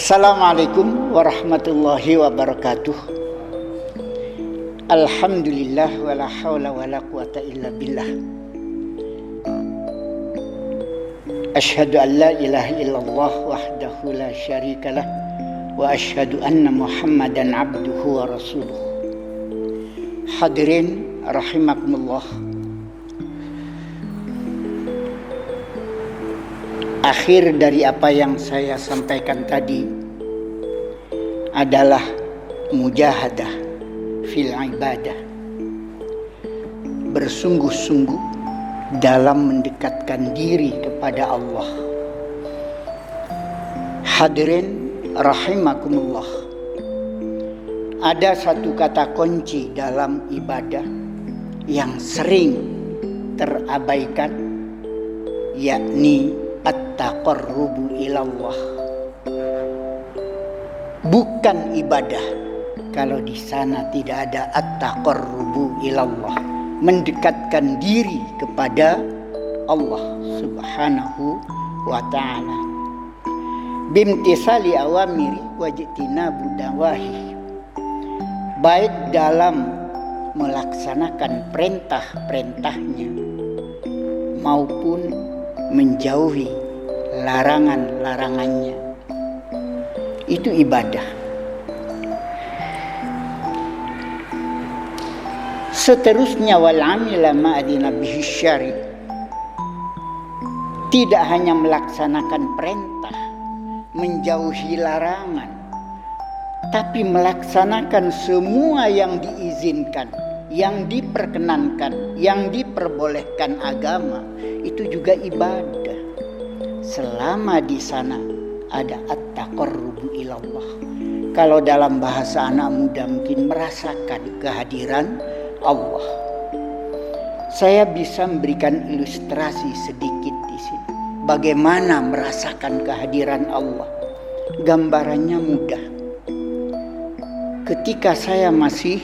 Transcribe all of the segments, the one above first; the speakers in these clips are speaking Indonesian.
Assalamualaikum warahmatullahi wabarakatuh. Alhamdulillah wala haula wala quwata illa billah. Asyhadu an la ilaha illallah wahdahu la syarikalah wa asyhadu anna Muhammadan abduhu wa rasuluh. Hadirin rahimakumullah. Akhir dari apa yang saya sampaikan tadi adalah mujahadah fil ibadah, bersungguh-sungguh dalam mendekatkan diri kepada Allah. Hadirin rahimakumullah, ada satu kata kunci dalam ibadah yang sering terabaikan, yakni at-taqarrubu ilallah. Bukan ibadah kalau di sana tidak ada at-taqarrubu ilallah, mendekatkan diri kepada Allah Subhanahu wa ta'ala bimtisali awamiri wajtinabu nawahi, baik dalam melaksanakan perintah-perintahnya maupun menjauhi larangan-larangannya. Itu ibadah. Seterusnya wal amila ma'adina bihi syari, tidak hanya melaksanakan perintah, menjauhi larangan, tapi melaksanakan semua yang diizinkan, yang diperkenankan, yang diperbolehkan agama. Itu juga ibadah selama di sana ada at-taqarrubu ilallah. Kalau dalam bahasa anak muda mungkin merasakan kehadiran Allah. Saya bisa memberikan ilustrasi sedikit di sini bagaimana merasakan kehadiran Allah. Gambarannya mudah. Ketika saya masih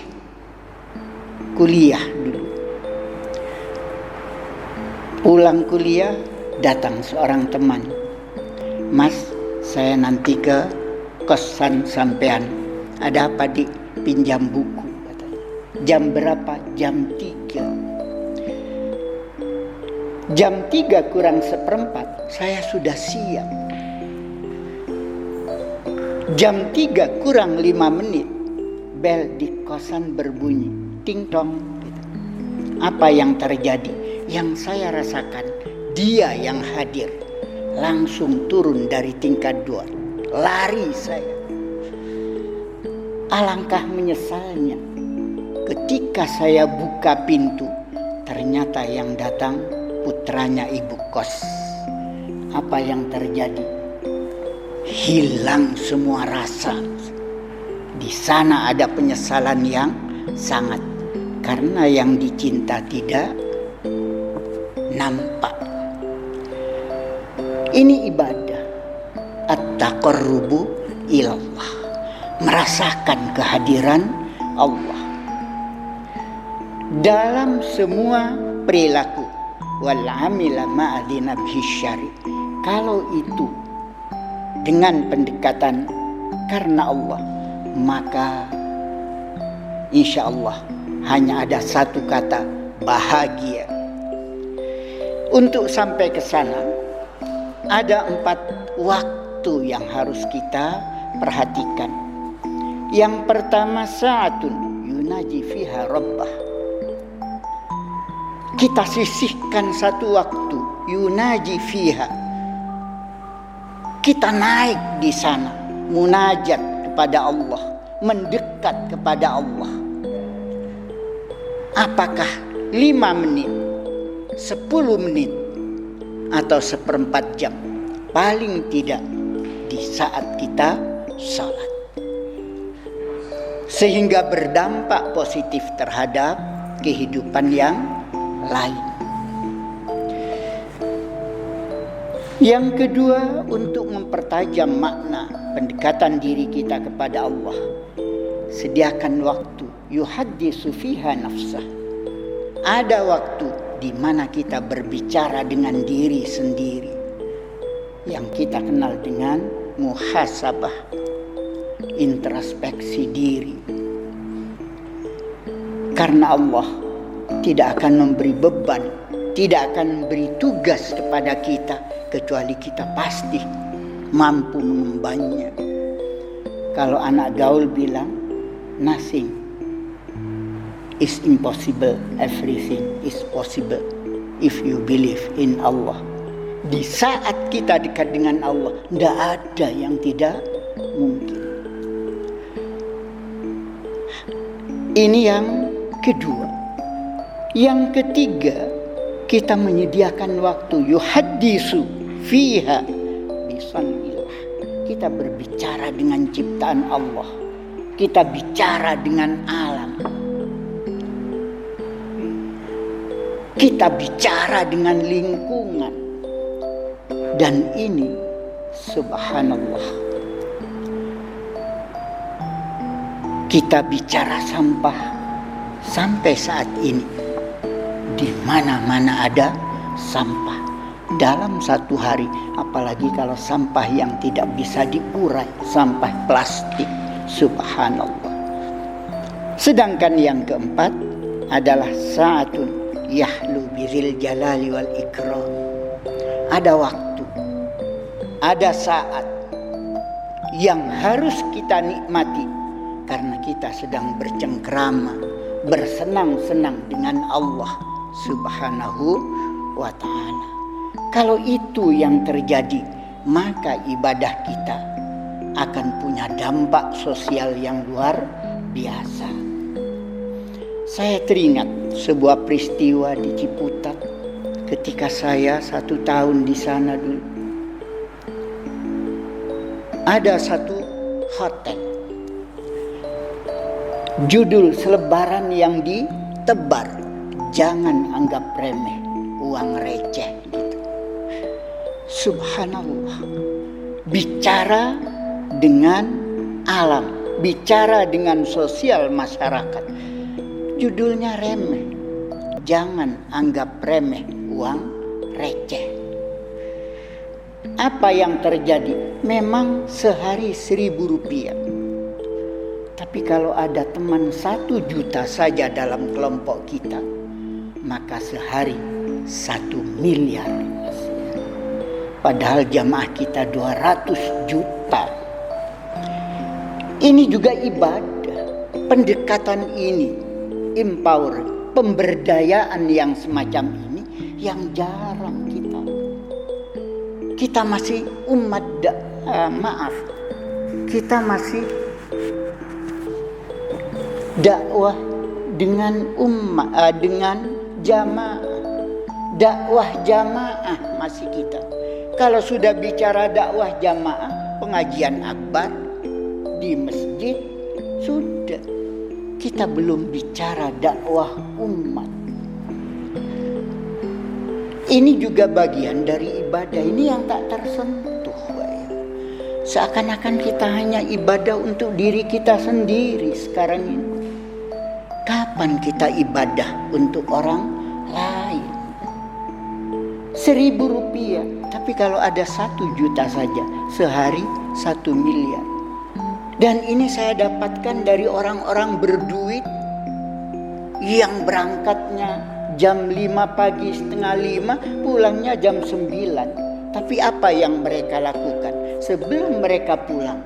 kuliah dulu, pulang kuliah datang seorang teman, "Mas, saya nanti ke kosan sampean. Ada apa, Dik? Pinjam buku," katanya. "Jam berapa?" "Jam 3. Jam 3 kurang seperempat saya sudah siap. Jam 3 kurang 5 menit bel di kosan berbunyi, ting tong. Apa yang terjadi? Yang saya rasakan, dia yang hadir. Langsung turun dari tingkat 2, lari saya. Alangkah menyesalnya ketika saya buka pintu, ternyata yang datang putranya ibu kos. Apa yang terjadi? Hilang semua rasa. Di sana ada penyesalan yang sangat, karena yang dicinta tidak nampak. Ini ibadah at-taqarrubu ilallah, merasakan kehadiran Allah dalam semua perilaku. Wal amila ma'adina bisyari, kalau itu dengan pendekatan karena Allah, maka insya Allah hanya ada satu kata, bahagia. Untuk sampai ke sana ada 4 waktu yang harus kita perhatikan. Yang pertama, sa'atun yunaji fiha rabbah. Kita sisihkan satu waktu, yunaji fiha. Kita naik di sana, munajat kepada Allah, mendekat kepada Allah. Apakah 5 menit, 10 menit, atau seperempat jam? Paling tidak di saat kita sholat, sehingga berdampak positif terhadap kehidupan yang lain. Yang kedua, untuk mempertajam makna pendekatan diri kita kepada Allah, sediakan waktu yuhaddisu fiha nafsah. Ada waktu di mana kita berbicara dengan diri sendiri, yang kita kenal dengan muhasabah, introspeksi diri. Karena Allah tidak akan memberi beban, tidak akan memberi tugas kepada kita kecuali kita pasti mampu mengembannya. Kalau anak gaul bilang, nothing is impossible, everything is possible if you believe in Allah. Di saat kita dekat dengan Allah, tidak ada yang tidak mungkin. Ini yang kedua. Yang ketiga, kita menyediakan waktu yuhaddisu fiha bisanillah. Kita berbicara dengan ciptaan Allah. Kita bicara dengan alam. Kita bicara dengan lingkungan. Dan ini subhanallah. Kita bicara sampah sampai saat ini. Di mana-mana ada sampah dalam satu hari, apalagi kalau sampah yang tidak bisa diurai, sampah plastik. Subhanallah. Sedangkan yang keempat adalah saatun yahlu bizil jalali wal ikram. Ada waktu, ada saat yang harus kita nikmati karena kita sedang bercengkrama, bersenang-senang dengan Allah Subhanahu wa ta'ala. Kalau itu yang terjadi, maka ibadah kita akan punya dampak sosial yang luar biasa. Saya teringat sebuah peristiwa di Ciputat ketika saya 1 tahun di sana dulu. Ada satu hotel, judul selebaran yang ditebar, jangan anggap remeh uang receh gitu. Subhanallah. Bicara dengan alam, bicara dengan sosial masyarakat. Judulnya remeh. Jangan anggap remeh uang receh. Apa yang terjadi? Memang sehari 1.000 rupiah. Tapi kalau ada teman 1 juta saja dalam kelompok kita, maka sehari 1 miliar. Padahal jamaah kita 200 juta. Ini juga ibadah. Pendekatan ini, empower, pemberdayaan yang semacam ini yang jarang kita. Kita masih umat kita masih dakwah dengan dengan jamaah. Dakwah jamaah masih kita. Kalau sudah bicara dakwah jamaah, pengajian akbar di masjid, sudah. Kita belum bicara dakwah umat. Ini juga bagian dari ibadah. Ini yang tak tersentuh. Seakan-akan kita hanya ibadah untuk diri kita sendiri sekarang ini. Kapan kita ibadah untuk orang lain? 1.000 rupiah. Tapi kalau ada 1 juta saja, sehari 1 miliar. Dan ini saya dapatkan dari orang-orang berduit yang berangkatnya jam 5 pagi, setengah 5, pulangnya jam 9. Tapi apa yang mereka lakukan? Sebelum mereka pulang,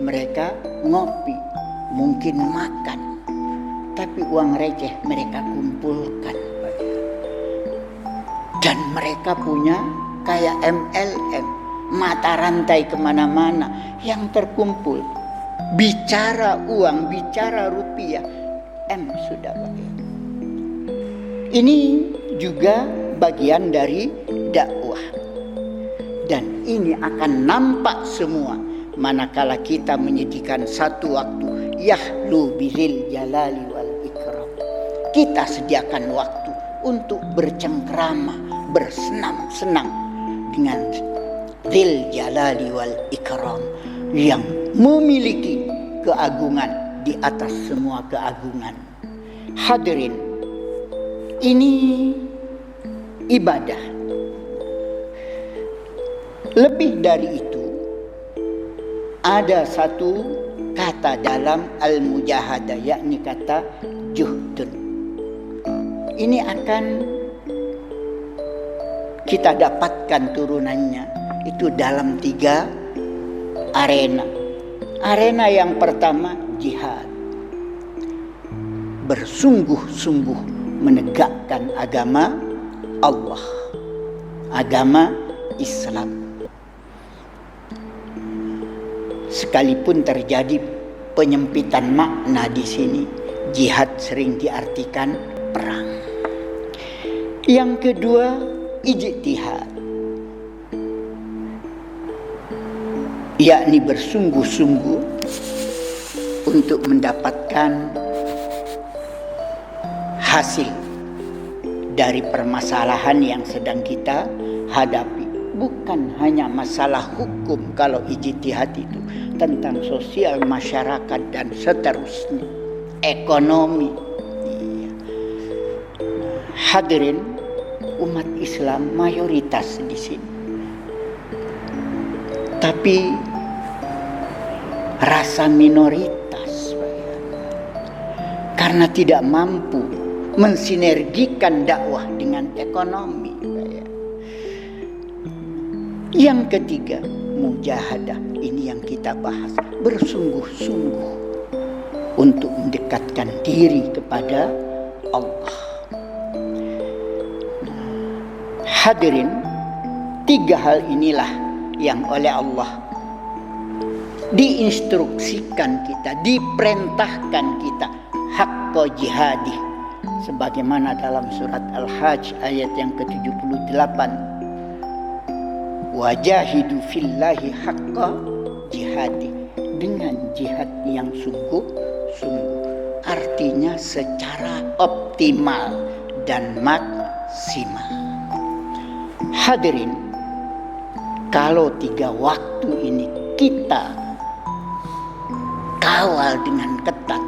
mereka ngopi, mungkin makan. Tapi uang receh mereka kumpulkan. Dan mereka punya kayak MLM, mata rantai kemana-mana yang terkumpul. Bicara uang, bicara rupiah, M sudah bayar. Ini juga bagian dari dakwah. Dan ini akan nampak semua manakala kita menyediakan satu waktu yahlu bizil jalali wal ikram. Kita sediakan waktu untuk bercengkrama, bersenang-senang dengan Dzil Jalali wal Ikram yang memiliki keagungan di atas semua keagungan. Hadirin, ini ibadah. Lebih dari itu, ada satu kata dalam al-mujahadah, yakni kata juhdun. Ini akan kita dapatkan turunannya itu dalam 3 arena. Arena yang pertama jihad, bersungguh-sungguh menegakkan agama Allah, agama Islam. Sekalipun terjadi penyempitan makna di sini, jihad sering diartikan perang. Yang kedua, ijtihad, yakni bersungguh-sungguh untuk mendapatkan hasil dari permasalahan yang sedang kita hadapi. Bukan hanya masalah hukum, kalau ijtihad itu tentang sosial masyarakat dan seterusnya, ekonomi. Hadirin umat Islam mayoritas di sini, tapi rasa minoritas karena tidak mampu mensinergikan dakwah dengan ekonomi. Yang ketiga, mujahadah, ini yang kita bahas, bersungguh-sungguh untuk mendekatkan diri kepada Allah. Hadirin, 3 hal inilah yang oleh Allah diinstruksikan kita, diperintahkan kita, haqqa jihadi, sebagaimana dalam surat Al-Hajj ayat yang ke-78, wajahidu fillahi haqqa jihadi, dengan jihad yang sungguh-sungguh, artinya secara optimal dan maksimal. Hadirin, kalau 3 waktu ini kita kawal dengan ketat,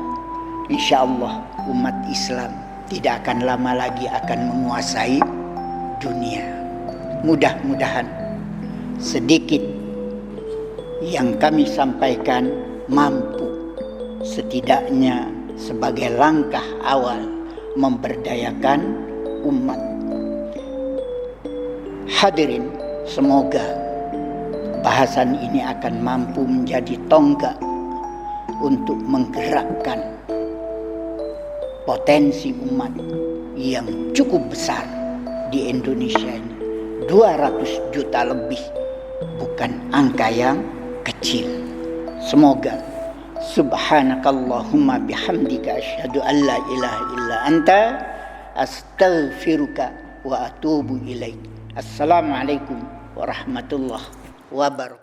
insya Allah umat Islam tidak akan lama lagi akan menguasai dunia. Mudah-mudahan sedikit yang kami sampaikan mampu setidaknya sebagai langkah awal memberdayakan umat. Hadirin, semoga bahasan ini akan mampu menjadi tonggak untuk menggerakkan potensi umat yang cukup besar di Indonesia ini. 200 juta lebih, bukan angka yang kecil. Semoga subhanakallahumma bihamdika asyhadu an la ilaha illa anta astaghfiruka wa atubu ilaik. Assalamualaikum warahmatullahi wabarakatuh.